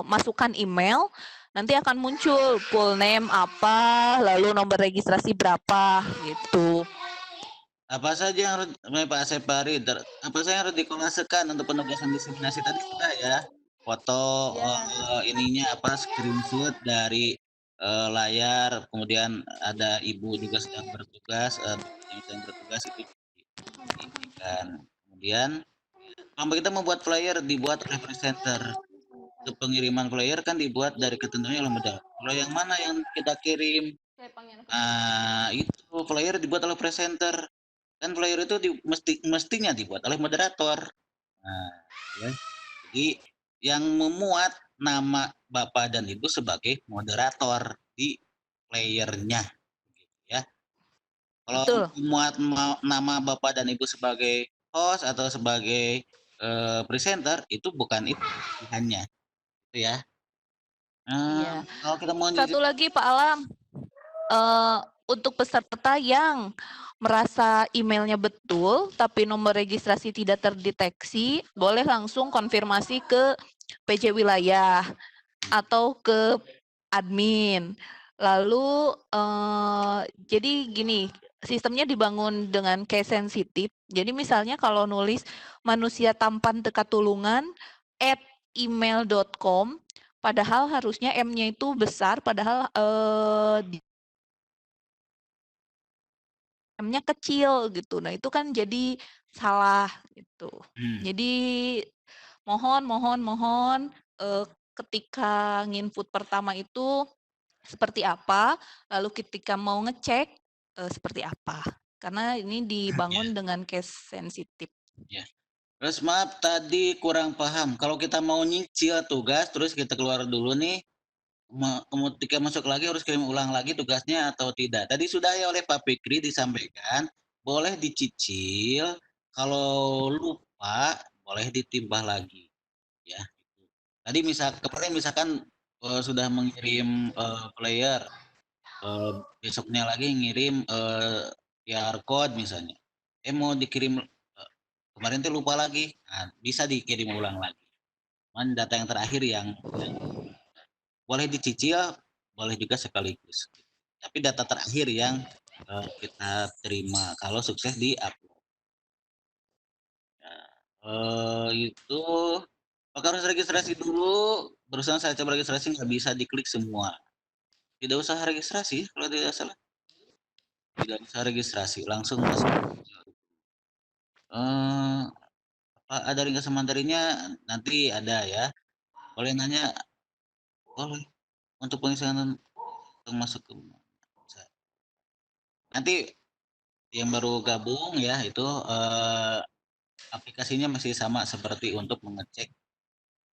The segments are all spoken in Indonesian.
masukkan email, nanti akan muncul full name apa, lalu nomor registrasi berapa gitu. Apa saja yang harus Pak Asepari, apa saja yang harus dikolasekan untuk penugasan diseminasi tadi sudah ya? Foto ininya apa screenshot dari layar, kemudian ada ibu juga sedang bertugas, yang sedang bertugas itu diinikan. Kemudian kalau kita membuat flyer dibuat oleh presenter. Untuk pengiriman flyer kan dibuat dari ketentuannya oleh modal. Kalau yang mana yang kita kirim, itu flyer dibuat oleh presenter. Kan flyer itu mestinya dibuat oleh moderator. Nah, ya. Jadi yang memuat nama Bapak dan Ibu sebagai moderator di flyernya, gitu ya. Kalau Betul. memuat nama Bapak dan Ibu sebagai host atau sebagai presenter itu bukan itu pilihannya, itu ya. Iya. Kalau kita mau Satu lagi Pak Alam, untuk peserta yang merasa emailnya betul tapi nomor registrasi tidak terdeteksi, boleh langsung konfirmasi ke PJ wilayah atau ke admin. Lalu jadi gini, sistemnya dibangun dengan case sensitif. Jadi misalnya kalau nulis manusia tampan teka tulungan @email.com, padahal harusnya M-nya itu besar, padahal M-nya kecil gitu. Nah itu kan jadi salah gitu. Jadi mohon ketika nginput pertama itu seperti apa, lalu ketika mau ngecek seperti apa. Karena ini dibangun dengan case sensitif. Ya. Terus maaf tadi kurang paham. Kalau kita mau nyicil tugas terus kita keluar dulu nih, ketika masuk lagi harus kirim ulang lagi tugasnya atau tidak. Tadi sudah ya oleh Pak Fikri disampaikan, boleh dicicil, kalau lupa boleh ditimbah lagi. Ya. Tadi kemarin misalkan sudah mengirim player, besoknya lagi ngirim QR code misalnya. Mau dikirim kemarin tuh lupa lagi, nah, bisa dikirim ulang lagi. Cuman data yang terakhir yang boleh dicicil, boleh juga sekaligus. Tapi data terakhir yang kita terima kalau sukses di upload. Itu apakah harus registrasi dulu? Berusaha saya coba registrasi nggak bisa diklik semua. Tidak usah registrasi kalau tidak salah. Tidak usah registrasi, langsung masuk. Ada ringkasan materinya nanti ada ya. Boleh nanya, boleh untuk pengisian masuk ke nanti yang baru gabung ya itu aplikasinya masih sama seperti untuk mengecek.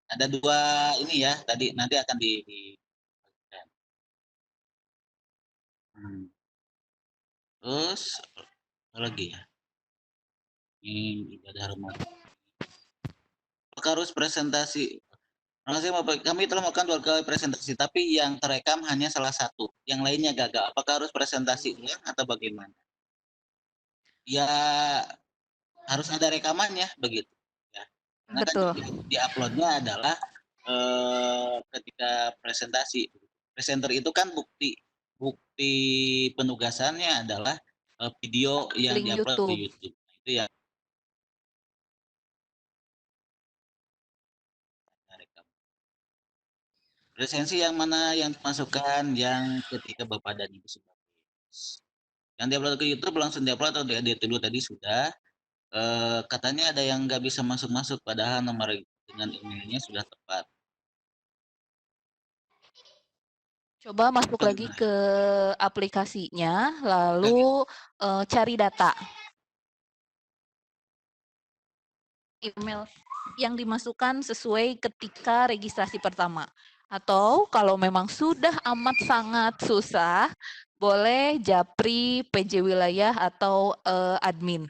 Ada dua ini ya tadi nanti akan di terus apa lagi ya? Ini ibadah Ramadan. Apakah harus presentasi? Kami telah melakukan 2 kali presentasi, tapi yang terekam hanya salah satu, yang lainnya gagal. Apakah harus presentasi ulang atau bagaimana? Ya harus ada rekamannya begitu. Ya. Karena kan Betul. di uploadnya adalah ketika presentasi. Presenter itu kan bukti penugasannya adalah video yang Link diupload ke YouTube. YouTube. Itu ya. Resensi yang mana yang dimasukkan yang ketika Bapak dan Ibu sudah yang diupload ke YouTube langsung diupload atau diedit dulu tadi sudah. Katanya ada yang nggak bisa masuk padahal nomor dengan emailnya sudah tepat. Coba masuk lagi ke aplikasinya, lalu cari data. Email yang dimasukkan sesuai ketika registrasi pertama. Atau kalau memang sudah amat sangat susah, boleh japri PJ wilayah atau admin.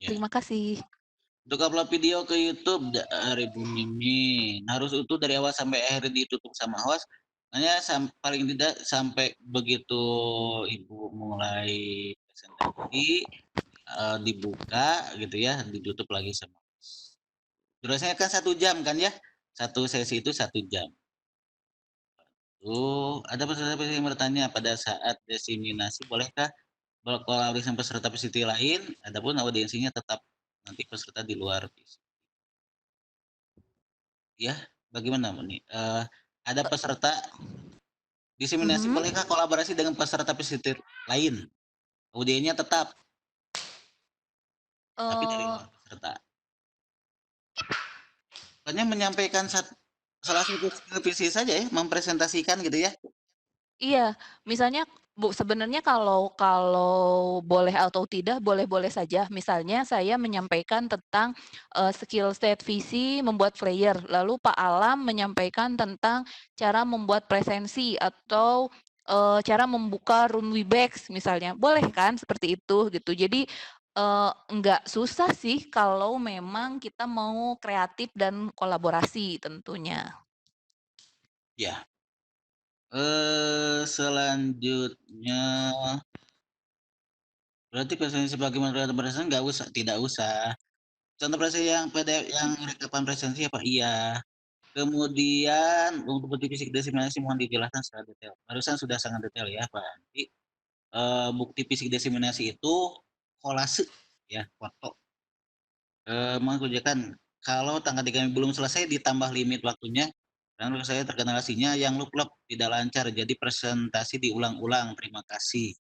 Ya. Terima kasih. Untuk upload video ke YouTube dari Bu Mimin harus utuh dari awal sampai akhir ditutup sama host. Hanya paling tidak sampai begitu Ibu mulai presentasi dibuka gitu ya, ditutup lagi sama host. Durasinya kan 1 jam kan ya? Satu sesi itu 1 jam. Ada peserta-peserta yang bertanya pada saat diseminasi bolehkah berkolaborasi dengan peserta PCT lain, adapun audiensinya tetap nanti peserta di luar PCT. Ya, bagaimana nih? Ada peserta diseminasi Mhm. bolehkah kolaborasi dengan peserta PCT lain? Audiennya tetap, tapi dari Eee luar peserta. Hanya menyampaikan salah satu skill visi saja ya, mempresentasikan gitu ya? Iya, misalnya sebenarnya kalau boleh atau tidak, boleh-boleh saja. Misalnya saya menyampaikan tentang, skill set visi membuat flyer, lalu Pak Alam menyampaikan tentang cara membuat presensi atau, cara membuka room Webex misalnya, boleh kan seperti itu gitu. Jadi, nggak susah sih kalau memang kita mau kreatif dan kolaborasi tentunya. Ya. Selanjutnya berarti presensi sebagai moderator presentasi nggak usah, tidak usah. Contoh presensi yang PDF yang rekapan presensi apa? Iya. Kemudian untuk bukti fisik diseminasi mohon dijelaskan secara detail. Barusan sudah sangat detail ya Pak. Jadi bukti fisik diseminasi itu kolase ya, foto. Mohon kerjakan kalau tanggal 3 belum selesai ditambah limit waktunya karena saya terkena sinyal yang lup-lup tidak lancar jadi presentasi diulang-ulang. Terima kasih.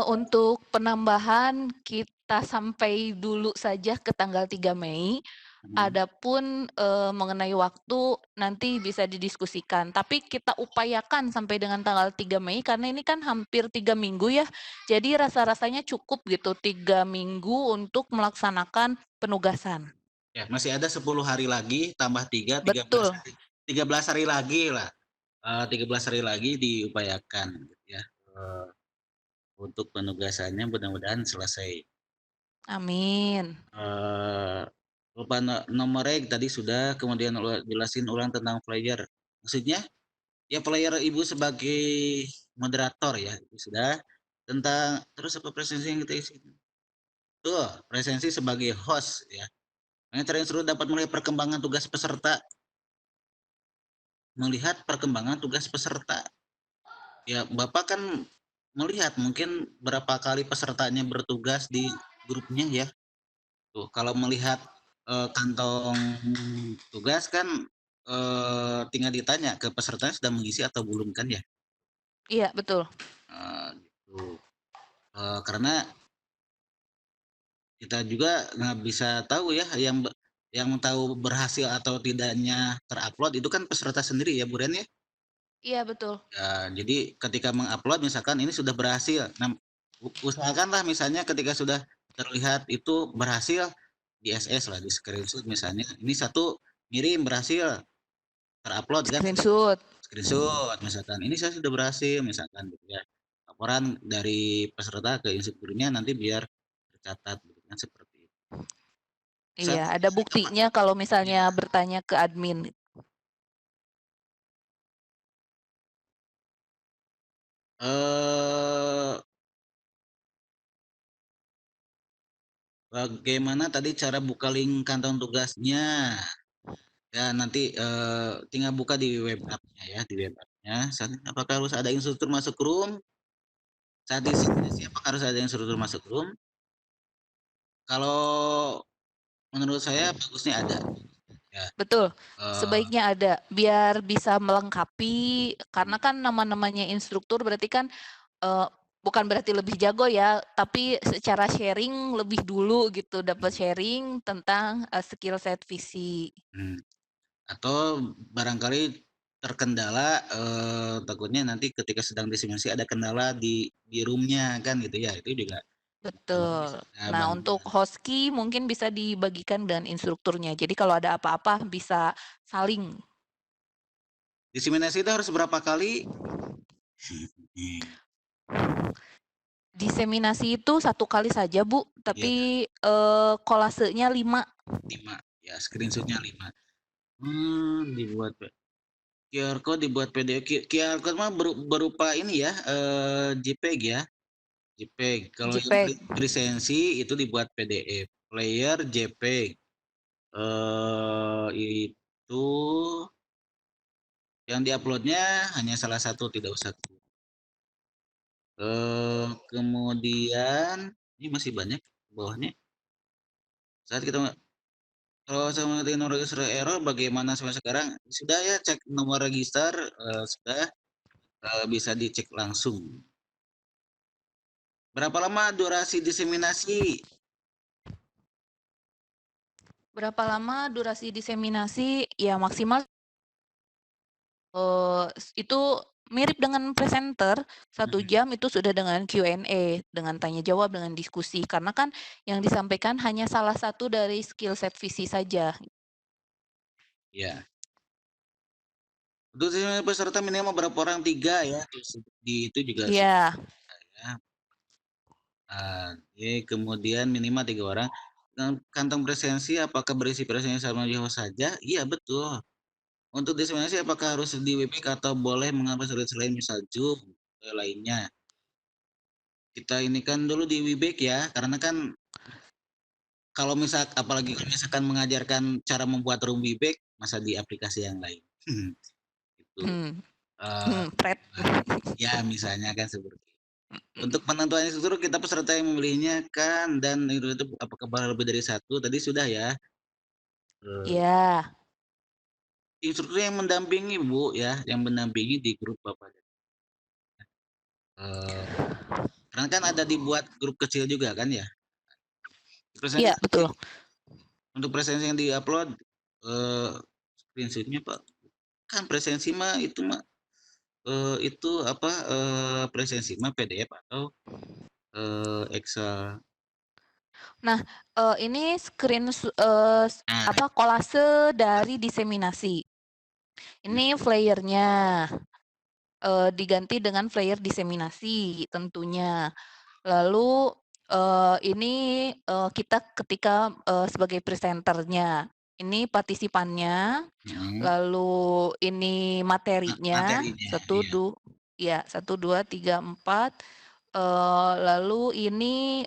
Untuk penambahan kita sampai dulu saja ke tanggal 3 Mei, Mhm. adapun, mengenai waktu nanti bisa didiskusikan. Tapi kita upayakan sampai dengan tanggal 3 Mei karena ini kan hampir 3 minggu ya, jadi rasa-rasanya cukup gitu 3 minggu untuk melaksanakan penugasan. Ya, masih ada 10 hari lagi tambah 3, 13 Betul, hari. 13 hari lagi lah. 13 hari lagi diupayakan gitu ya. Untuk penugasannya mudah-mudahan selesai. amin. Eee, Lupa nomor reg tadi sudah, kemudian jelasin ulang tentang flyer. Maksudnya, ya flyer Ibu sebagai moderator ya, itu sudah. Tentang terus apa presensi yang kita isi? Betul, presensi sebagai host ya. Manajer yang seru dapat melihat perkembangan tugas peserta. Melihat perkembangan tugas peserta. Ya, Bapak kan melihat mungkin berapa kali pesertanya bertugas di grupnya ya. Tuh, kalau melihat, kantong tugas kan, tinggal ditanya ke pesertanya sudah mengisi atau belum kan ya? Iya, betul. Gitu. Karena kita juga nggak bisa tahu ya yang tahu berhasil atau tidaknya terupload itu kan peserta sendiri ya, Bu Ren ya? Iya, betul. Ya, jadi ketika mengupload misalkan ini sudah berhasil, nah usahakanlah misalnya ketika sudah terlihat itu berhasil, di SS lah, di-screenshot misalnya, ini satu ngirim berhasil, terupload kan, Screenshot. screenshot misalkan, "Ini saya sudah berhasil," misalkan gitu ya. Laporan dari peserta ke instrukturnya nanti biar tercatat gitu kan, seperti itu. Iya, Misalnya ada selesai kapan? buktinya kalau misalnya Ya, bertanya ke admin. eee, bagaimana tadi cara buka link kantong tugasnya? Ya nanti, tinggal buka di web app-nya ya, di web app-nya. Apakah harus ada instruktur masuk room? Saat disimulasi apakah harus ada instruktur masuk room? Kalau menurut saya bagusnya ada ya, Betul, eee, sebaiknya ada, biar bisa melengkapi karena kan nama-namanya instruktur berarti kan, eee, bukan berarti lebih jago ya, tapi secara sharing lebih dulu gitu, dapat mhm, sharing tentang, skill set visi. mhm, atau barangkali terkendala, takutnya nanti ketika sedang disimulasi ada kendala di room-nya kan gitu ya, itu juga, Betul. bisa Nah, untuk hoski mungkin bisa dibagikan dengan instrukturnya, jadi kalau ada apa-apa bisa saling. diseminasi itu harus berapa kali? Diseminasi itu satu kali saja, Bu, Ya tapi, kolasenya 5. 5 ya screenshot-nya 5. Dibuat QR code dibuat PDF. QR code mah berupa ini ya, JPEG ya, JPEG. Kalau yang JPEG. presensi itu dibuat PDF, player JPEG. Itu Yang diuploadnya hanya salah satu, tidak usah kedua. Kemudian ini masih banyak bawahnya. Saat kita kalau saya mengerti nomor register error, bagaimana sampai sekarang? Sudah ya, cek nomor register, sudah bisa dicek langsung. Berapa lama durasi diseminasi? Berapa lama durasi diseminasi? Ya maksimal itu mirip dengan presenter, 1 jam itu sudah dengan Q&A, dengan tanya jawab, dengan diskusi. Karena kan yang disampaikan hanya salah satu dari skill set visi saja. Ya. Untuk peserta minimal berapa orang? 3 ya. Di itu juga Iya, ya. Kemudian minimal 3 orang. Kantong presensi apakah berisi presensi sama Yahoo saja? Iya betul. Untuk diseminasi apakah harus di Webpack atau boleh mengambil selain misal Zoom lainnya? Kita ini kan dulu di Webpack ya, karena kan kalau apalagi kalau misalkan mengajarkan cara membuat room Webpack, masa di aplikasi yang lain. Gitu. Pret. Ya misalnya kan seperti itu. Untuk penentuan instruktur kita peserta yang memilihnya kan, dan itu apakah lebih dari satu tadi sudah ya. Iya, Instruktur yang mendampingi Bu ya, yang mendampingi di grup Bapak. Karena kan ada dibuat grup kecil juga kan ya. iya betul. Untuk presensi yang diupload screenshotnya Pak, kan presensi mah itu mah itu apa presensi mah PDF atau Excel. Nah, ini Nah, kolase dari diseminasi. Ini flyernya, diganti dengan flyer diseminasi tentunya. Lalu, ini, kita ketika, sebagai presenternya. Ini partisipannya, lalu ini materinya, materinya, satu iya. ya 1, 2, 3, 4, lalu ini,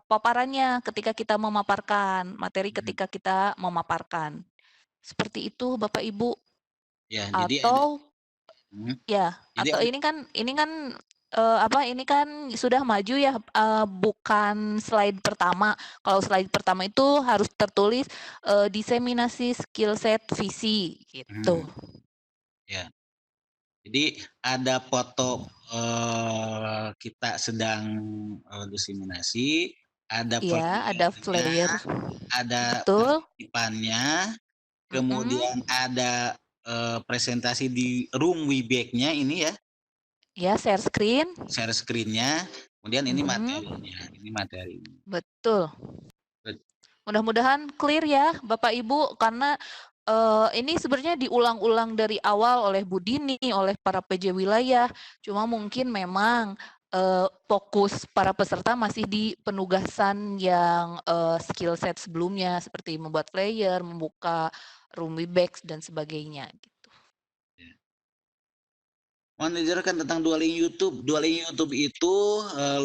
paparannya ketika kita memaparkan, materi ketika kita memaparkan. Seperti itu Bapak Ibu. Ya, jadi ada Atau ya, jadi atau ada ini kan sudah maju ya, bukan slide pertama. Kalau slide pertama itu harus tertulis, diseminasi skill set visi, gitu. ya. Jadi ada foto kita sedang diseminasi, ada Iya, ada flyernya, flyer. ada Betul, partisipannya, mhm, kemudian ada presentasi di room Webex-nya ini ya, iya share screen, share screen-nya, kemudian ini mhm, materinya, ini materinya. betul. Bet- Mudah-mudahan clear ya Bapak Ibu, karena, ini sebenarnya diulang-ulang dari awal oleh Bu Dini, oleh para PJ wilayah. Cuma mungkin memang, fokus para peserta masih di penugasan yang, skill set sebelumnya, seperti membuat flyer, membuka room Webex, dan sebagainya, gitu. Mohon dijelaskan tentang dua link YouTube. Dua link YouTube itu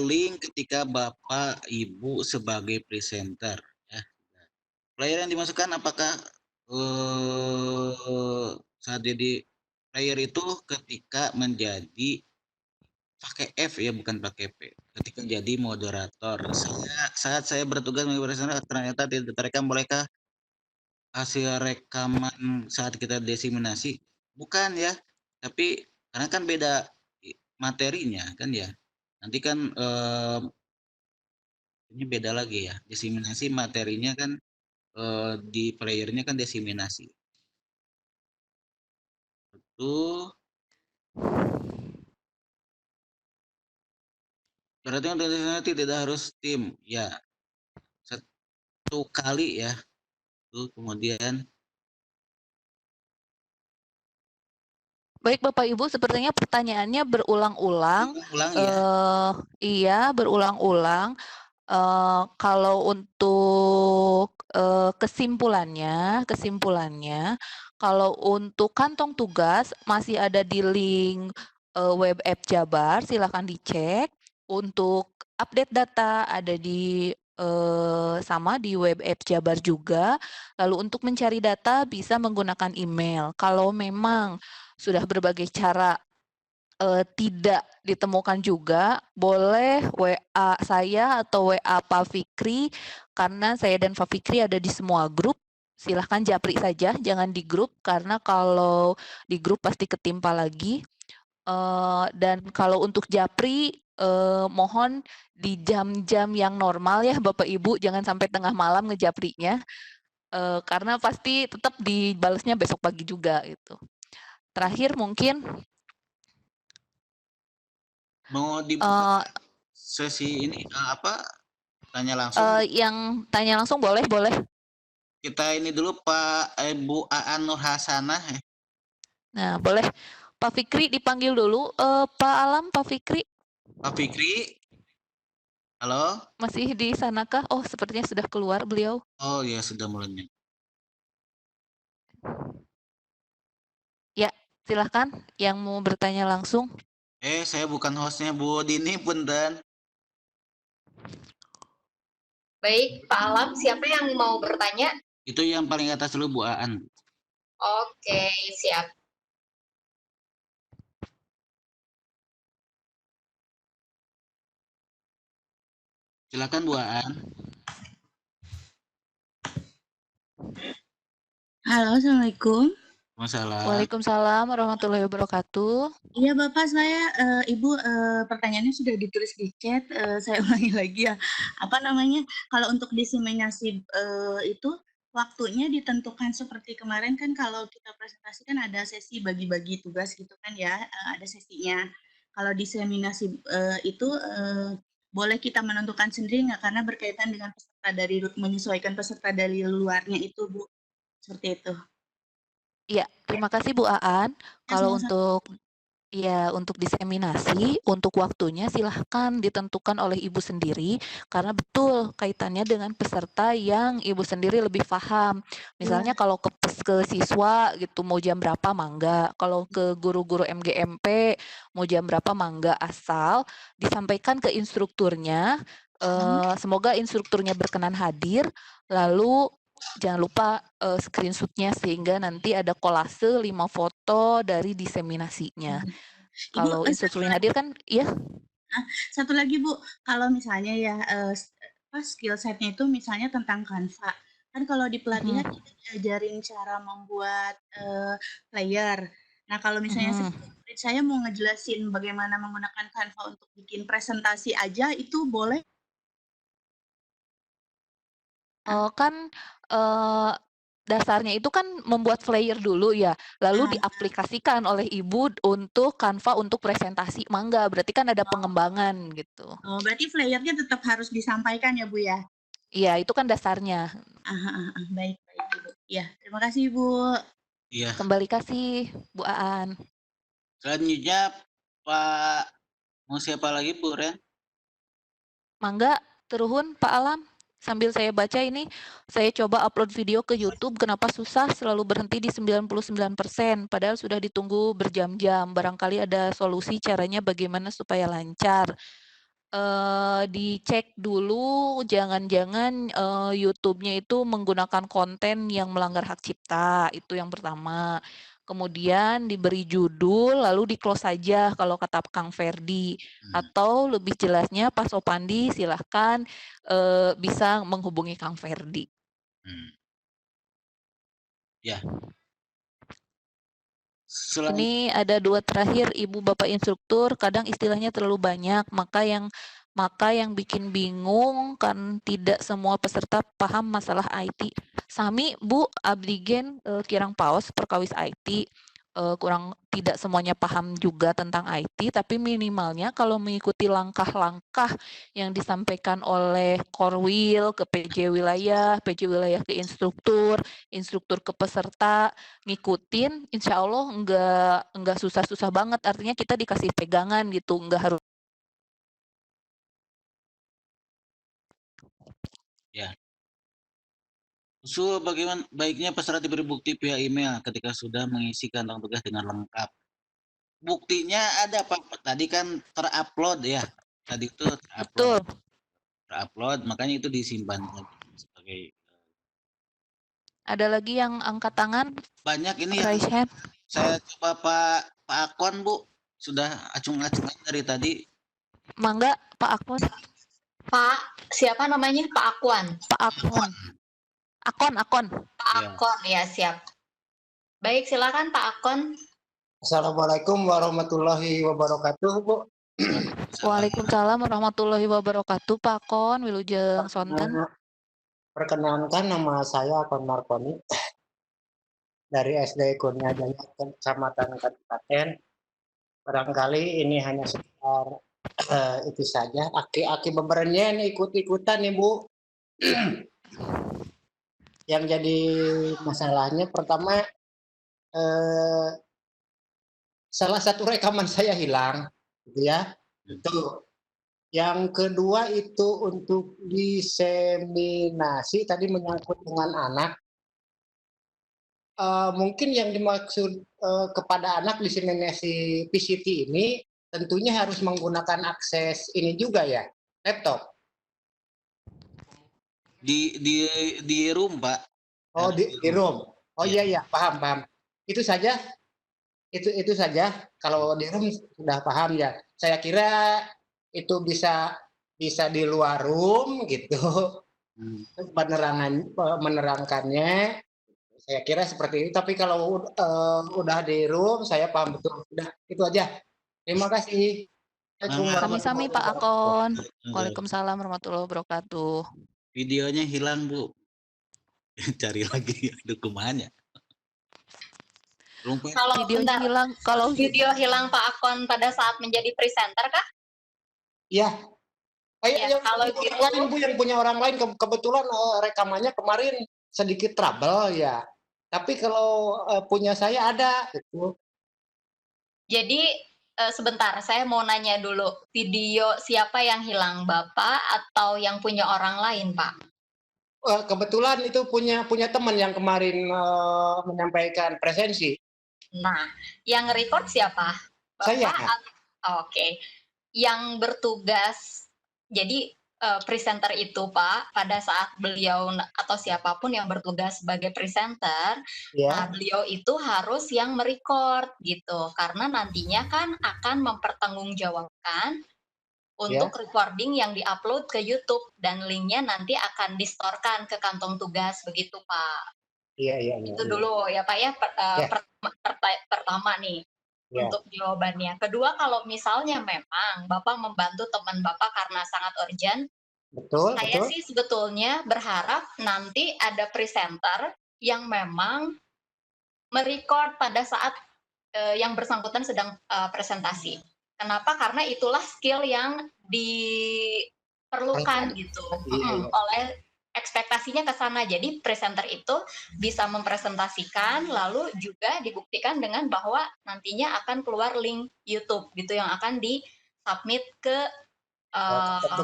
link ketika Bapak Ibu sebagai presenter. Ya. Player yang dimasukkan apakah saat jadi player itu ketika menjadi pakai F ya, bukan pakai P. Ketika jadi moderator. Saat saya bertugas menjadi presenter ternyata tidak terekam, bolehkah hasil rekaman saat kita diseminasi? Bukan ya, tapi karena kan beda materinya kan ya. Nanti kan ini beda lagi ya. Diseminasi materinya kan di playernya kan diseminasi. Itu berarti untuk diseminasi tidak harus tim. Ya, satu kali ya. Tuh kemudian Baik Bapak Ibu, sepertinya pertanyaannya berulang-ulang. ulang ya. Iya, berulang-ulang. Kalau untuk, kesimpulannya, kalau untuk kantong tugas masih ada di link, web app Jabar, silakan dicek. Untuk update data ada di, sama di web app Jabar juga. Lalu untuk mencari data bisa menggunakan email. Kalau memang sudah berbagai cara tidak ditemukan juga, boleh WA saya atau WA Pak Fikri, karena saya dan Pak Fikri ada di semua grup. Silahkan japri saja, jangan di grup, karena kalau di grup pasti ketimpa lagi. Dan kalau untuk japri, mohon di jam-jam yang normal ya Bapak Ibu, jangan sampai tengah malam ngejaprinya, karena pasti tetap dibalesnya besok pagi juga gitu. Terakhir mungkin Mau dibuka uh, sesi ini tanya langsung. yang tanya langsung boleh. Kita ini dulu Pak Bu Aan Nur Hasanah. Nah, boleh Pak Fikri dipanggil dulu. Pak Alam, Pak Fikri Pak Fikri, halo? masih di sanakah? Oh, sepertinya sudah keluar beliau. Oh ya sudah mulai. Ya, silahkan yang mau bertanya langsung. Saya bukan hostnya Bu Dini, punten. Baik, Pak Alam, siapa yang mau bertanya? Itu yang paling atas dulu Bu Aan. Oke, siap. Silakan Bu Aan. Halo, Assalamualaikum. Masalah. Waalaikumsalam warahmatullahi wabarakatuh. Iya Bapak, saya Ibu pertanyaannya sudah ditulis di chat. Saya ulangi lagi ya. Apa namanya? Kalau untuk diseminasi itu waktunya ditentukan seperti kemarin kan kalau kita presentasi kan ada sesi bagi-bagi tugas gitu kan ya, ada sesinya. Kalau diseminasi itu boleh kita menentukan sendiri nggak karena berkaitan dengan peserta dari menyesuaikan peserta dari luarnya itu Bu, seperti itu. Iya, terima kasih Bu Aan. Ya, Kalau sama-sama. untuk diseminasi, untuk waktunya silahkan ditentukan oleh Ibu sendiri, karena betul kaitannya dengan peserta yang Ibu sendiri lebih paham. Misalnya kalau ke siswa gitu mau jam berapa mangga, kalau ke guru-guru MGMP mau jam berapa mangga, asal disampaikan ke instrukturnya. Semoga instrukturnya berkenan hadir, lalu jangan lupa screenshot-nya sehingga nanti ada kolase 5 foto dari diseminasinya. Ibu, Kalau satu instrukturnya lagi, hadir kan ya. satu lagi Bu, kalau misalnya ya skill set-nya itu misalnya tentang Canva. Kan kalau di pelatihan kita diajarin cara membuat player. Nah, kalau misalnya saya mau ngejelasin bagaimana menggunakan Canva untuk bikin presentasi aja, itu boleh? Kan dasarnya itu kan membuat flyer dulu ya, lalu diaplikasikan oleh Ibu untuk Canva untuk presentasi, mangga, berarti kan ada pengembangan gitu. Oh, berarti flyernya tetap harus disampaikan ya Bu ya? Iya, itu kan dasarnya. Baik Ibu. Ya, terima kasih Bu. Iya. Kembali kasih Bu Aan. Selanjutnya Pak, mau siapa lagi Bu Ren? Mangga, teruhun Pak Alam. Sambil saya baca ini, saya coba upload video ke YouTube, kenapa susah selalu berhenti di 99%, padahal sudah ditunggu berjam-jam. Barangkali ada solusi caranya bagaimana supaya lancar. Dicek dulu, jangan-jangan YouTube-nya itu menggunakan konten yang melanggar hak cipta, itu yang pertama. Kemudian diberi judul, lalu di-close saja kalau kata Kang Ferdi. Atau lebih jelasnya Pak Sopandi silahkan bisa menghubungi Kang Ferdi. Ya. Ini ada 2 terakhir, Ibu Bapak instruktur, kadang istilahnya terlalu banyak, maka yang bikin bingung kan tidak semua peserta paham masalah IT. Sami Bu, abdigen kirang paos perkawis IT, kurang tidak semuanya paham juga tentang IT, tapi minimalnya kalau mengikuti langkah-langkah yang disampaikan oleh Korwil ke PJ wilayah ke instruktur ke peserta, ngikutin, insya Allah enggak susah-susah banget, artinya kita dikasih pegangan gitu, enggak harus. Ya. Usul bagaimana baiknya peserta diberi bukti via email ketika sudah mengisi kantong tugas dengan lengkap. Buktinya ada Pak, tadi kan terupload ya. Tadi itu terupload. Betul. Terupload, makanya itu disimpan sebagai Ada lagi yang angkat tangan, Banyak ini yang raise hand? saya coba Pak Akon, Bu. Sudah acung-acungan dari tadi. Mangga, Pak Akon. Pak, siapa namanya? Pak Akwan. Pak Akon. Akon. Pak Ya. Akon, ya siap. Baik, silakan Pak Akon. Assalamualaikum warahmatullahi wabarakatuh, Bu. Waalaikumsalam warahmatullahi wabarakatuh, Pak Akon, wilujeng sonten. Perkenalkan, nama saya Akon Markoni dari SD Kurnia Jaya, Kecamatan Kabupaten. Barangkali ini hanya sekedar itu saja. Aki-aki bebernya ini ikut-ikutan nih, Bu. Yang jadi masalahnya pertama salah satu rekaman saya hilang, gitu ya. Itu. Yang kedua itu untuk diseminasi tadi menyangkut dengan anak. Mungkin yang dimaksud kepada anak diseminasi PCT ini tentunya harus menggunakan akses ini juga ya, laptop. Di room, Pak. Oh, di room. Oh iya, paham. Itu saja. Itu saja. Kalau di room sudah paham ya. Saya kira itu bisa di luar room gitu. Menerangkannya saya kira seperti itu, tapi kalau udah di room saya paham betul. Udah itu aja. Terima kasih. Sami-sami Pak Akon. Waalaikumsalam warahmatullahi wabarakatuh. Videonya hilang, Bu. Cari lagi, aduh kemana? Kalau Videonya hilang, kalau video hilang Pak Akon pada saat menjadi presenter kah? Iya. Ya, kalau yang gitu- lain, Bu, yang punya orang lain kebetulan rekamannya kemarin sedikit trouble ya. Tapi kalau punya saya ada gitu. Jadi sebentar, saya mau nanya dulu, video siapa yang hilang, Bapak atau yang punya orang lain, Pak? Kebetulan itu punya teman yang kemarin menyampaikan presensi. Nah, yang record siapa? Bapak? Saya. Oke. Yang bertugas, jadi presenter itu Pak, pada saat beliau atau siapapun yang bertugas sebagai presenter, nah beliau itu harus yang merecord gitu, karena nantinya kan akan mempertanggungjawabkan untuk recording yang diupload ke YouTube dan linknya nanti akan distorkan ke kantong tugas begitu Pak. Iya. Itu dulu ya Pak ya, pertama nih. Untuk jawabannya. Kedua, kalau misalnya memang Bapak membantu teman Bapak karena sangat urgent, saya sih sebetulnya berharap nanti ada presenter yang memang merecord pada saat yang bersangkutan sedang presentasi. Kenapa? Karena itulah skill yang diperlukan gitu oleh ekspektasinya ke sana. Jadi presenter itu bisa mempresentasikan, lalu juga dibuktikan dengan bahwa nantinya akan keluar link YouTube gitu yang akan di-submit ke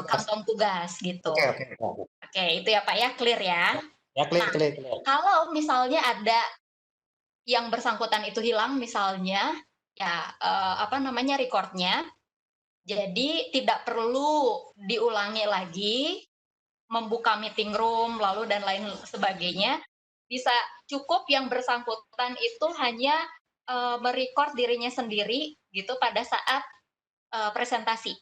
kantong tugas gitu. Oke, itu ya Pak ya, clear ya? Ya, clear. Kalau misalnya ada yang bersangkutan itu hilang misalnya, ya recordnya, jadi tidak perlu diulangi lagi, membuka meeting room lalu dan lain sebagainya, bisa cukup yang bersangkutan itu hanya merecord dirinya sendiri gitu pada saat presentasi.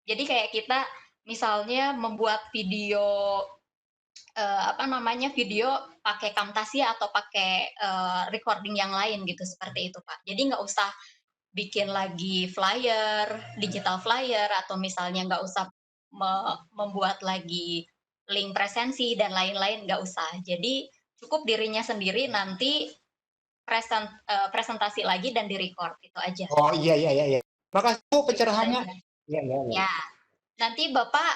Jadi kayak kita misalnya membuat video video pakai Camtasia atau pakai recording yang lain gitu, seperti itu Pak. Jadi nggak usah bikin lagi flyer, digital flyer, atau misalnya nggak usah membuat lagi link presensi dan lain-lain, nggak usah. Jadi cukup dirinya sendiri nanti presentasi lagi dan direcord, itu aja. Oh iya. Makasih Bu pencerahannya. Ya. Nanti Bapak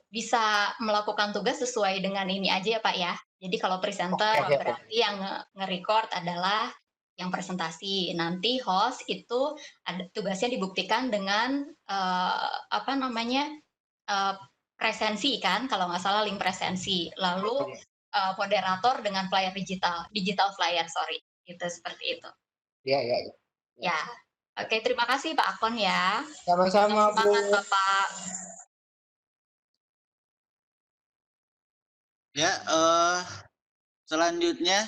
bisa melakukan tugas sesuai dengan ini aja ya Pak ya. Jadi kalau presenter berarti yang nge-record adalah yang presentasi. Nanti host itu tugasnya dibuktikan dengan presensi kan, kalau nggak salah link presensi. Lalu moderator dengan flyer digital flyer, gitu, seperti itu. Iya. Ya, oke, terima kasih Pak Akon ya. Sama-sama Bu. Semangat Bapak. Ya, Selanjutnya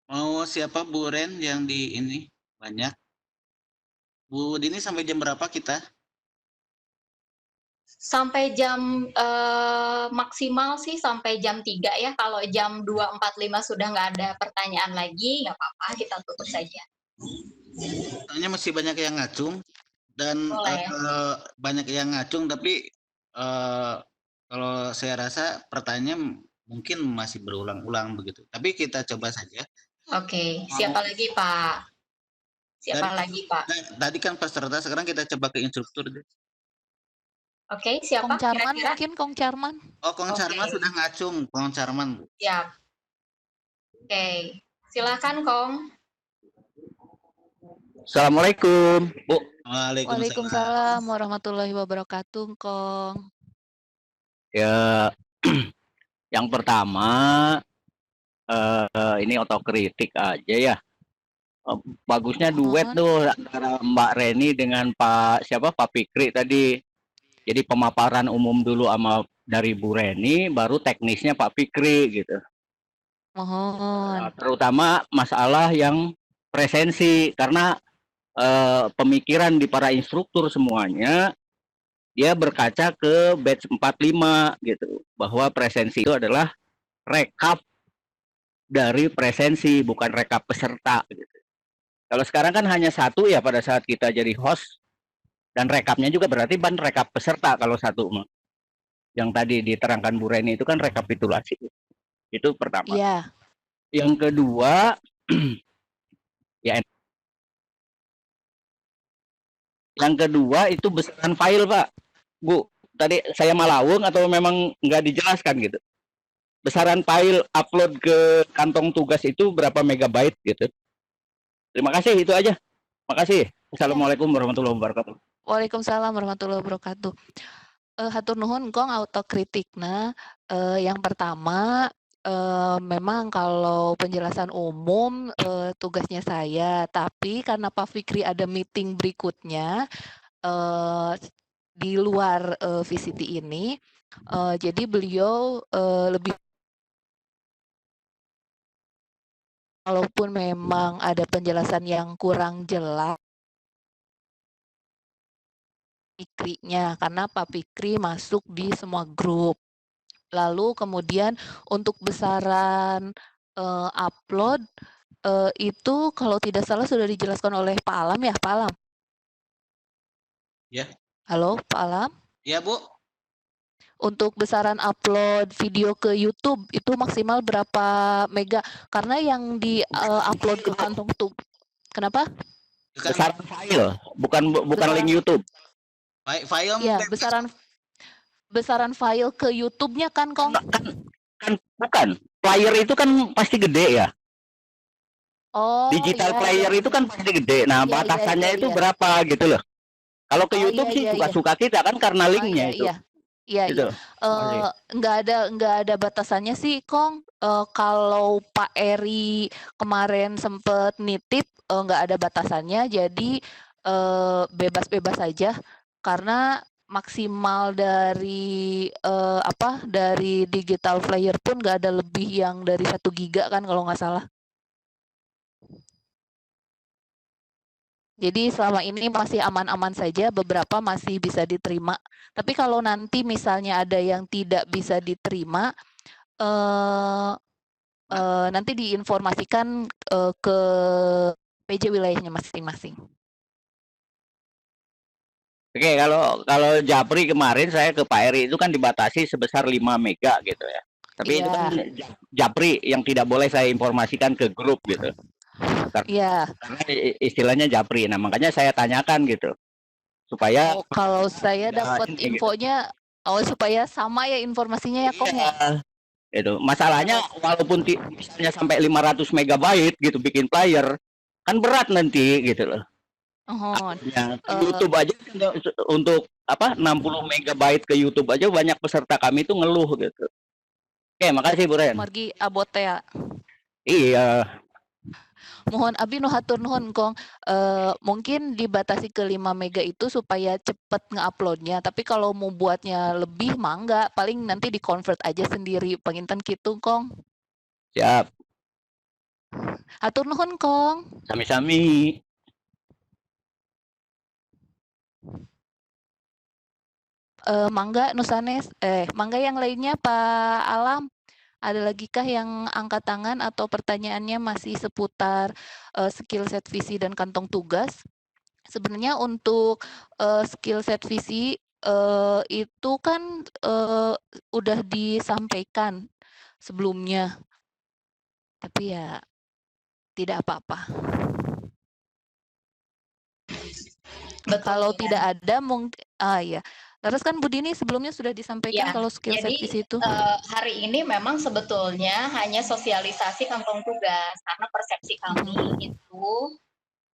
mau siapa Bu Ren yang di ini banyak? Bu Dini sampai jam berapa kita? Sampai jam maksimal sih sampai jam 3 ya. Kalau jam 2.45 sudah nggak ada pertanyaan lagi, nggak apa-apa, kita tutup saja. Soalnya masih banyak yang ngacung dan banyak yang ngacung, tapi kalau saya rasa pertanyaan mungkin masih berulang-ulang begitu. Tapi kita coba saja. Oke, siapa lagi Pak? Siapa lagi Pak? Tadi kan peserta, sekarang kita coba ke instruktur deh. Oke, siapa Kong Charman kira-kira? mungkin Kong Charman. Oh, Kong Charman sudah ngacung, Kong Charman. Siap. Oke, silakan Kong. Assalamualaikum, Bu. Waalaikumsalam warahmatullahi wabarakatuh, Kong. Ya, yang pertama ini otokritik aja ya. Bagusnya duet tuh antara Mbak Reni dengan Pak Fikri tadi. Jadi pemaparan umum dulu dari Bu Reni, baru teknisnya Pak Fikri gitu. Mohon. Terutama masalah yang presensi, karena pemikiran di para instruktur semuanya dia berkaca ke batch 45 gitu, bahwa presensi itu adalah rekap dari presensi, bukan rekap peserta gitu. Kalau sekarang kan hanya satu ya pada saat kita jadi host, dan rekapnya juga berarti rekap peserta kalau satu. Yang tadi diterangkan Bu Reni itu kan rekapitulasi. Itu pertama. Iya. Yang kedua, yang kedua itu besaran file Pak. Bu, tadi saya malawung atau memang nggak dijelaskan gitu? Besaran file upload ke kantong tugas itu berapa megabyte gitu? Terima kasih, itu aja. Makasih. Assalamualaikum warahmatullahi wabarakatuh. Waalaikumsalam warahmatullahi wabarakatuh. Hatur nuhun Kong autokritikna. Yang pertama, memang kalau penjelasan umum tugasnya saya, tapi karena Pak Fikri ada meeting berikutnya di luar VCT ini, jadi beliau lebih, walaupun memang ada penjelasan yang kurang jelas Fikrinya, karena Pak Fikri masuk di semua grup. Lalu kemudian untuk besaran upload itu kalau tidak salah sudah dijelaskan oleh Pak Alam ya, Pak Alam? Ya. Halo, Pak Alam? Ya, Bu. Untuk besaran upload video ke YouTube itu maksimal berapa mega? Karena yang di upload ke kantong tuh, kenapa? Besaran file, bukan link YouTube. File. Ya, besaran file ke YouTube-nya kan, Kong? Kan bukan. Player itu kan pasti gede ya. Oh, digital iya, player iya. itu kan pasti gede. Nah, Iya, batasannya iya, itu iya. berapa gitu loh. Kalau ke Oh, YouTube iya, sih iya, suka-suka kita kan karena linknya itu. Iya, Gitu. nggak ada batasannya sih, Kong. Kalau Pak Eri kemarin sempet nitip, nggak ada batasannya, jadi bebas-bebas saja. Karena maksimal dari dari digital player pun nggak ada lebih yang dari 1 giga kan kalau nggak salah. Jadi selama ini masih aman-aman saja, beberapa masih bisa diterima. Tapi kalau nanti misalnya ada yang tidak bisa diterima, nanti diinformasikan ke PJ wilayahnya masing-masing. Oke, kalau Japri kemarin saya ke Pak Eri itu kan dibatasi sebesar 5 mega gitu ya. Tapi itu kan Japri yang tidak boleh saya informasikan ke grup gitu. Karena istilahnya Japri. Nah, makanya saya tanyakan gitu. Supaya kalau saya dapat infonya supaya sama ya informasinya ya, Kong ya. Itu. Masalahnya walaupun misalnya sampai 500 megabyte gitu bikin player, kan berat nanti gitu loh. YouTube aja untuk 60 megabyte ke YouTube aja banyak peserta kami itu ngeluh gitu. Oke, makasih Bu Ren. Margi abotea. Iya. Mohon abi nu hatur nuhun Kong, mungkin dibatasi ke 5 mega itu supaya cepet nge-upload-nya, tapi kalau mau buatnya lebih mah enggak, paling nanti di-convert aja sendiri, panginten kitu Kong. Siap, Hatur nuhun Kong. sami-sami. Mangga Nu sanes, mangga yang lainnya Pak Alam, ada lagi kah yang angkat tangan atau pertanyaannya masih seputar, skill set visi dan kantong tugas? Sebenarnya untuk, skill set visi, itu kan, udah disampaikan sebelumnya, tapi ya tidak apa-apa. Betul Kalau ya. tidak ada iya. Terus kan Bu Dini sebelumnya sudah disampaikan Ya, kalau skill set jadi visi itu. hari ini memang sebetulnya hanya sosialisasi kantong tugas karena persepsi kami itu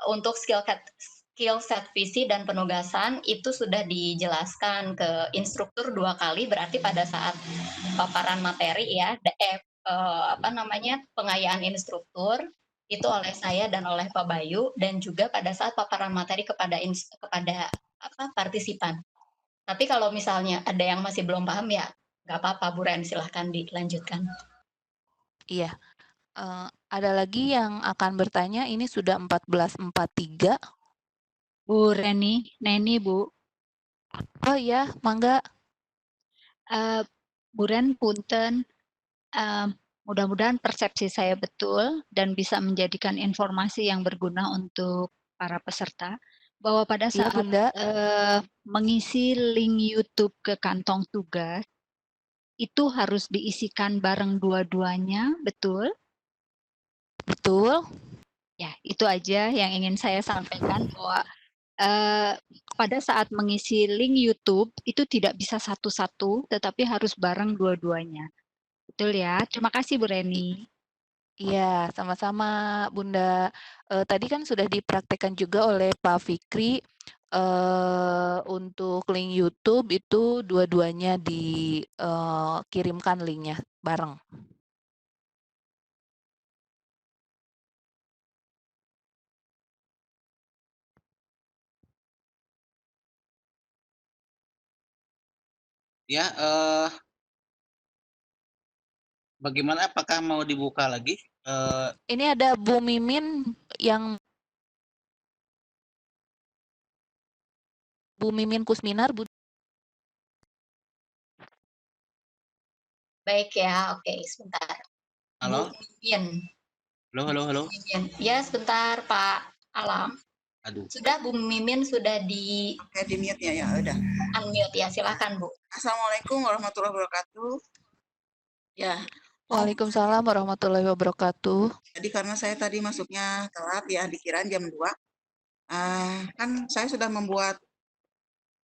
untuk skill set visi dan penugasan itu sudah dijelaskan ke instruktur 2 kali, berarti pada saat paparan materi ya, pengayaan instruktur itu oleh saya dan oleh Pak Bayu, dan juga pada saat paparan materi kepada partisipan. Tapi kalau misalnya ada yang masih belum paham ya nggak apa-apa Bu Ren, silahkan dilanjutkan. Iya, ada lagi yang akan bertanya, ini sudah 14.43. Bu Neni Bu. Oh iya, mangga. Bu Ren punten, mudah-mudahan persepsi saya betul dan bisa menjadikan informasi yang berguna untuk para peserta, bahwa pada Iya, saat Bunda. mengisi link YouTube ke kantong tugas, itu harus diisikan bareng dua-duanya, betul? Betul. Ya, itu aja yang ingin saya sampaikan, bahwa pada saat mengisi link YouTube itu tidak bisa satu-satu, tetapi harus bareng dua-duanya. Betul ya? Terima kasih Bu Reni. Iya, sama-sama Bunda. Tadi kan sudah dipraktekkan juga oleh Pak Fikri, untuk link YouTube itu dua-duanya dikirimkan linknya bareng. Ya, bagaimana? Apakah mau dibuka lagi? Ini ada Bu Mimin Kusminar, Bu. Baik ya, oke, sebentar. Halo? Bu Mimin. Halo. Ya, sebentar Pak Alam. Aduh. Sudah Bu Mimin sudah Oke, di mute ya, udah. unmute ya, silakan Bu. Assalamualaikum warahmatullahi wabarakatuh. Ya. Waalaikumsalam warahmatullahi wabarakatuh. Jadi karena saya tadi masuknya telat ya, dikira jam 2. Kan saya sudah membuat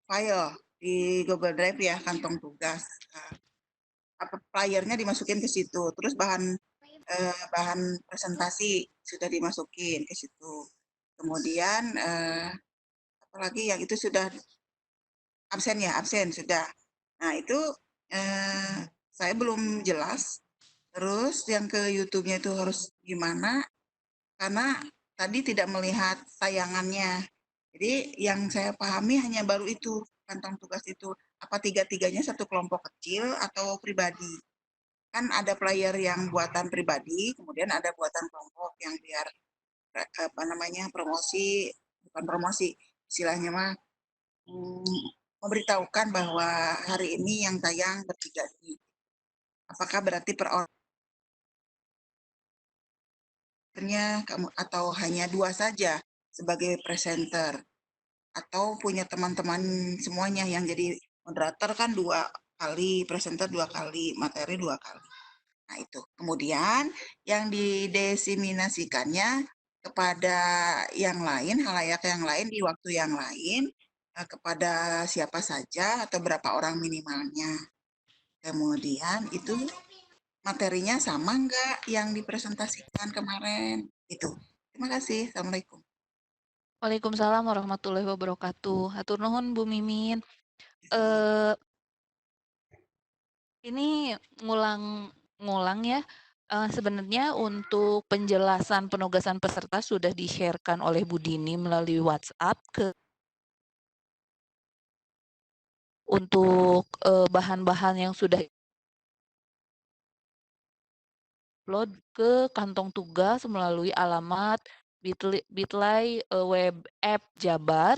file di Google Drive ya, kantong tugas. Flyernya dimasukin ke situ. Terus bahan presentasi sudah dimasukin ke situ. Kemudian apalagi yang itu sudah absen sudah. Nah, itu saya belum jelas. Terus yang ke YouTube-nya itu harus gimana? Karena tadi tidak melihat tayangannya. Jadi yang saya pahami hanya baru itu, kantong tugas itu. Apa tiga-tiganya satu kelompok kecil atau pribadi? Kan ada player yang buatan pribadi, kemudian ada buatan kelompok yang biar promosi, bukan promosi, istilahnya mah memberitahukan bahwa hari ini yang tayang bertiga ini. Apakah berarti per orangnya kamu atau hanya 2 saja sebagai presenter, atau punya teman-teman semuanya yang jadi moderator kan 2 kali, presenter 2 kali, materi 2 kali. Nah itu. Kemudian yang didiseminasikannya kepada yang lain, halayak yang lain di waktu yang lain, kepada siapa saja atau berapa orang minimalnya. Kemudian itu materinya sama enggak yang dipresentasikan kemarin? Itu. Terima kasih. Assalamualaikum. Waalaikumsalam warahmatullahi wabarakatuh. Hatur nuhun Bu Mimin. Ini ngulang ya, Sebenarnya untuk penjelasan penugasan peserta sudah di-share-kan oleh Bu Dini melalui WhatsApp untuk, bahan-bahan yang sudah upload ke kantong tugas melalui alamat bit.ly, web app Jabar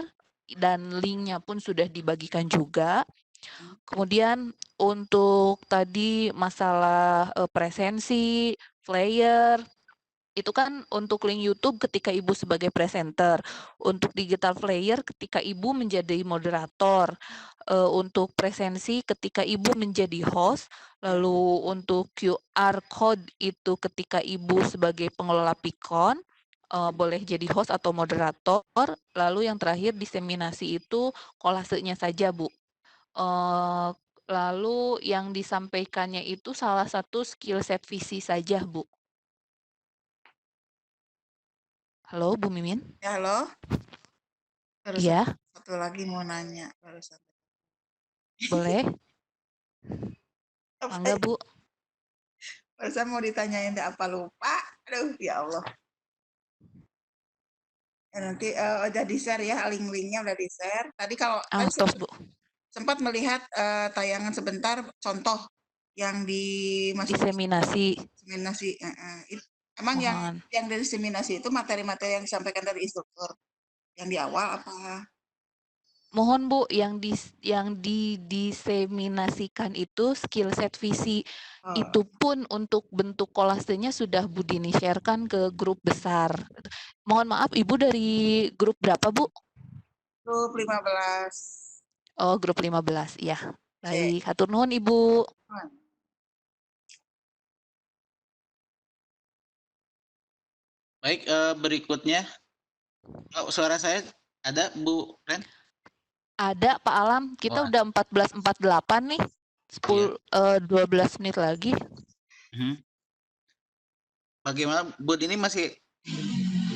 dan linknya pun sudah dibagikan juga. Kemudian untuk tadi masalah, presensi, flyer, itu kan untuk link YouTube ketika Ibu sebagai presenter, untuk digital flyer ketika Ibu menjadi moderator, untuk presensi ketika Ibu menjadi host, lalu untuk QR code itu ketika Ibu sebagai pengelola Pikon, boleh jadi host atau moderator, lalu yang terakhir diseminasi itu kolasenya saja, Bu. Lalu yang disampaikannya itu salah satu skill set visi saja, Bu. Halo, Bu Mimin? Ya, halo. Iya, Satu lagi mau nanya barusan. boleh. Mangga, Bu. Barusan mau ditanyain apa lupa. Aduh, ya Allah. Ya, nanti udah di-share ya, link-linknya udah di-share. Tadi kalau Tos, Bu. sempat melihat tayangan sebentar contoh yang Diseminasi. Emang yang diseminasi itu materi-materi yang disampaikan dari instruktur yang di awal apa? Mohon Bu, yang diseminasikan itu skill set visi. Itu pun untuk bentuk kolasenya sudah Bu Dini share-kan ke grup besar. Mohon maaf, Ibu dari grup berapa, Bu? Grup 15. Oh, grup 15, ya. Baik, hatur nuhun Ibu. Baik, berikutnya. Oh, suara saya ada, Bu Ren? Ada, Pak Alam. Kita udah 14.48 nih. 12 menit lagi. Bagaimana, Bu Dini masih?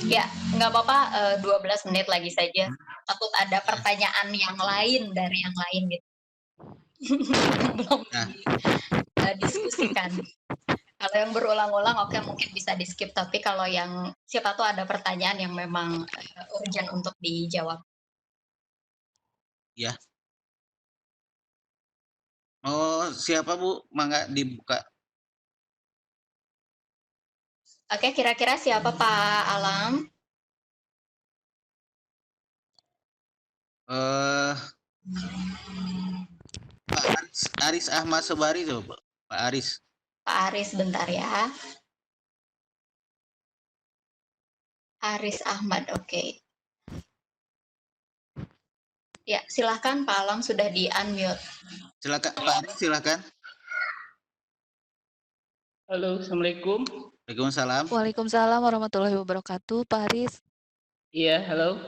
Ya, nggak apa-apa, 12 menit lagi saja. Takut ada pertanyaan yang lain dari yang lain gitu. Belum diskusikan. Kalau yang berulang-ulang oke mungkin bisa di skip, tapi kalau yang siapa tuh ada pertanyaan yang memang urgent untuk dijawab. Ya. Oh, siapa Bu? Mangga dibuka. Oke, kira-kira siapa Pak Alam? Pak Aris Ahmad Sobari tuh, Pak Aris. Pak Aris, bentar ya. Aris Ahmad, oke. Ya, silahkan Pak Alam sudah di-unmute. Silakan Pak Aris, silakan. Halo, Assalamualaikum. Waalaikumsalam. Waalaikumsalam warahmatullahi wabarakatuh, Pak Aris. Iya, halo.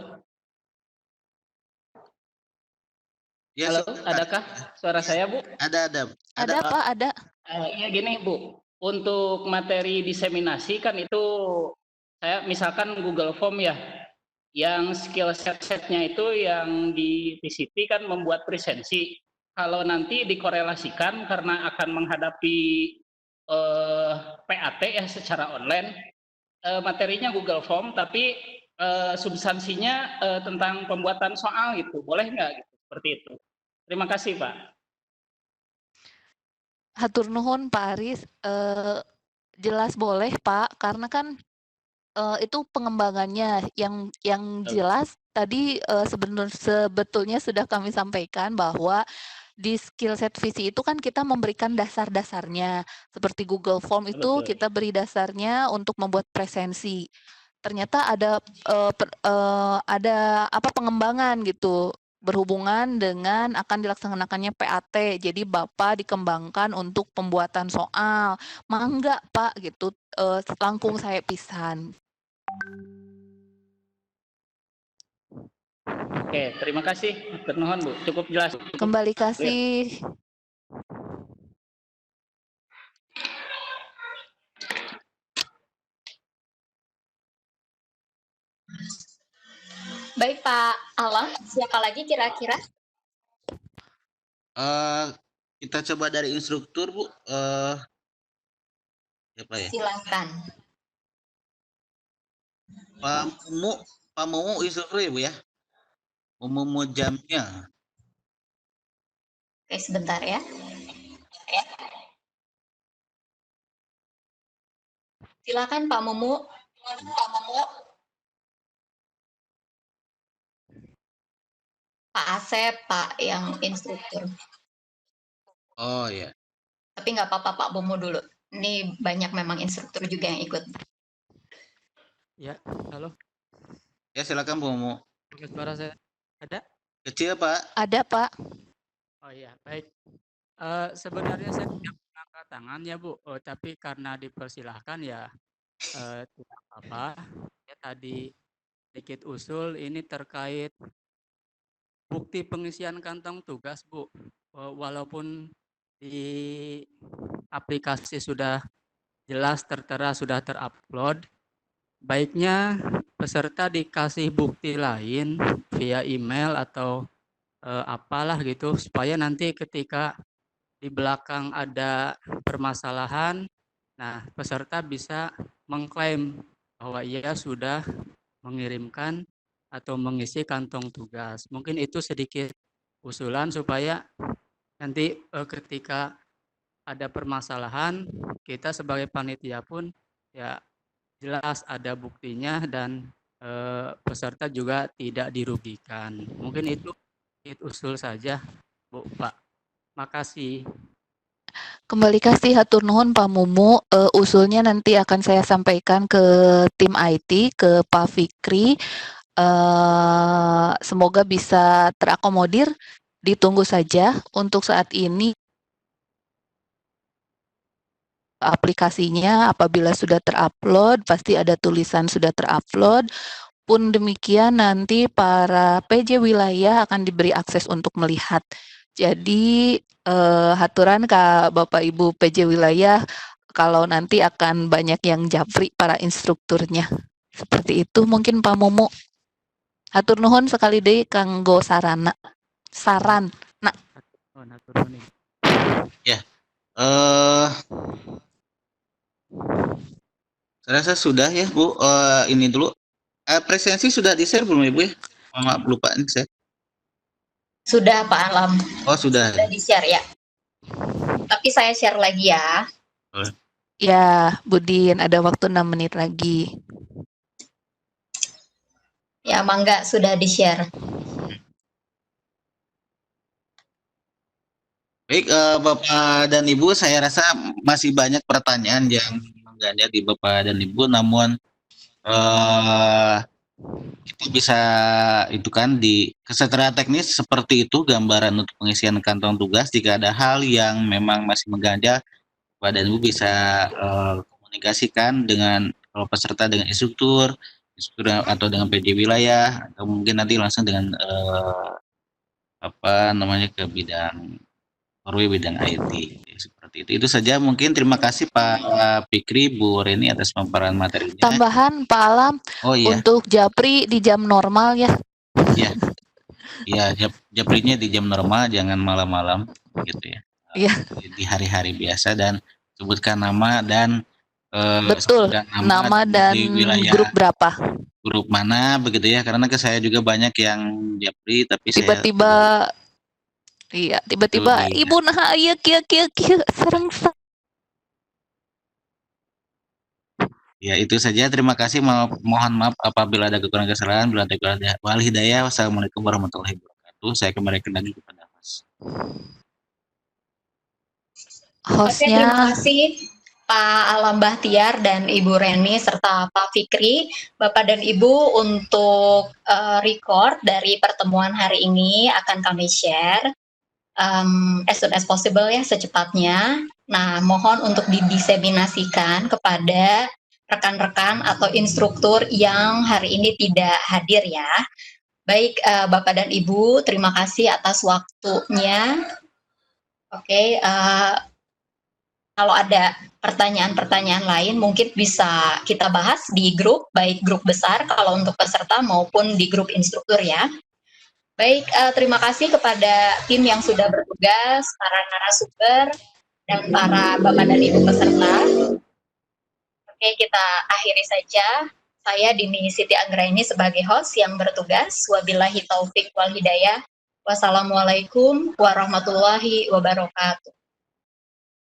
Ya, halo, adakah suara saya, Bu? Ada, Pak, ada. Iya gini, Bu. Untuk materi diseminasi kan itu saya misalkan Google Form ya. Yang skill set-setnya itu yang di PCT kan membuat presensi. Kalau nanti dikorelasikan karena akan menghadapi PAT ya secara online, materinya Google Form tapi substansinya tentang pembuatan soal gitu, boleh nggak gitu, seperti itu. Terima kasih Pak. Hatur nuhun Pak Aris, jelas boleh Pak, karena kan itu pengembangannya yang jelas tadi sebetulnya sudah kami sampaikan bahwa di skill set visi itu kan kita memberikan dasar-dasarnya seperti Google Form itu kita beri dasarnya untuk membuat presensi. Ternyata ada pengembangan gitu berhubungan dengan akan dilaksanakannya PAT. Jadi Bapak dikembangkan untuk pembuatan soal. Mangga Pak gitu, langkung saya pisan. Oke, terima kasih. Ternuhun Bu, cukup jelas. Kembali kasih. Baik Pak Alam, siapa lagi kira-kira? Kita coba dari instruktur Bu. Siapa ya? Silakan. Pak Mumu instruktur ya Bu ya? Mumu jamnya. Oke, sebentar ya. Silakan Pak Mumu. Pak Asep, Pak yang instruktur. Oh ya. Tapi nggak apa-apa Pak Mumu dulu. Ini banyak memang instruktur juga yang ikut. Ya, halo. Ya silakan Bu Mumu. Suara saya ada? Kecil Pak. Ada, Pak. Oh iya, baik. Sebenarnya saya tidak angkat tangan ya Bu, tapi karena dipersilahkan ya tidak apa-apa. Ya, tadi sedikit usul ini terkait bukti pengisian kantong tugas Bu. Walaupun di aplikasi sudah jelas tertera, sudah terupload, baiknya peserta dikasih bukti lain via email atau apalah gitu, supaya nanti ketika di belakang ada permasalahan, nah peserta bisa mengklaim bahwa ia sudah mengirimkan atau mengisi kantong tugas. Mungkin itu sedikit usulan supaya nanti ketika ada permasalahan, kita sebagai panitia pun ya jelas ada buktinya dan peserta juga tidak dirugikan. Mungkin itu usul saja, Bu, Pak. Makasih. Kembali kasih hatur nuhun Pak Mumu. Usulnya nanti akan saya sampaikan ke tim IT, ke Pak Fikri. Semoga bisa terakomodir. Ditunggu saja. Untuk saat ini aplikasinya apabila sudah terupload, pasti ada tulisan sudah terupload. Pun demikian nanti para PJ wilayah akan diberi akses untuk melihat. Jadi haturan ke Bapak Ibu PJ wilayah kalau nanti akan banyak yang japri para instrukturnya. Seperti itu mungkin Pak Mumu. Hatur nuhun sekali deui kanggo saran. Ya. Saya rasa sudah ya Bu. Ini dulu. Presensi sudah di-share belum Ibu ya? Maaf lupa nih saya. Sudah Pak Alam. Oh sudah. Sudah di-share ya. Tapi saya share lagi ya. Ya, Budin, ada waktu 6 menit lagi. Ya, mangga sudah di-share. Baik, Bapak dan Ibu, saya rasa masih banyak pertanyaan yang mengganjal di Bapak dan Ibu, namun kita bisa itu kan di kesetaraan teknis seperti itu gambaran untuk pengisian kantong tugas. Jika ada hal yang memang masih mengganjal, Bapak dan Ibu bisa komunikasikan dengan peserta dengan instruktur atau dengan PJ wilayah, atau mungkin nanti langsung dengan ke bidang IT seperti itu. Itu saja mungkin. Terima kasih Pak Fikri, Bu Reni atas pemaparan materinya. Tambahan Pak Alam, untuk japri di jam normal ya. Iya. Iya, japrinya di jam normal, jangan malam-malam gitu ya. Iya. Di hari-hari biasa dan sebutkan nama dan betul, nama dan wilayah, grup berapa. Grup mana begitu ya, karena ke saya juga banyak yang japri tapi tiba-tiba iya, tiba-tiba ibu nah aya kieu sareng. Ya, itu saja. Terima kasih. Mohon maaf apabila ada kekurangan kesalahan. Wal hidayah. Wassalamualaikum warahmatullahi wabarakatuh. Saya kembalikan lagi kepada Mas. Hostnya. Oke, terima kasih Pak Alam Bahtiar dan Ibu Reni serta Pak Fikri, Bapak dan Ibu, untuk record dari pertemuan hari ini akan kami share as soon as possible ya, secepatnya. Nah, mohon untuk didiseminasikan kepada rekan-rekan atau instruktur yang hari ini tidak hadir ya. Baik, Bapak dan Ibu, terima kasih atas waktunya. Oke, kalau ada pertanyaan-pertanyaan lain mungkin bisa kita bahas di grup, baik grup besar kalau untuk peserta maupun di grup instruktur ya. Baik, terima kasih kepada tim yang sudah bertugas, para narasumber, dan para Bapak dan Ibu peserta. Oke, kita akhiri saja. Saya Dini Siti Anggraini sebagai host yang bertugas. Wabillahi taufik wal hidayah. Wassalamualaikum warahmatullahi wabarakatuh.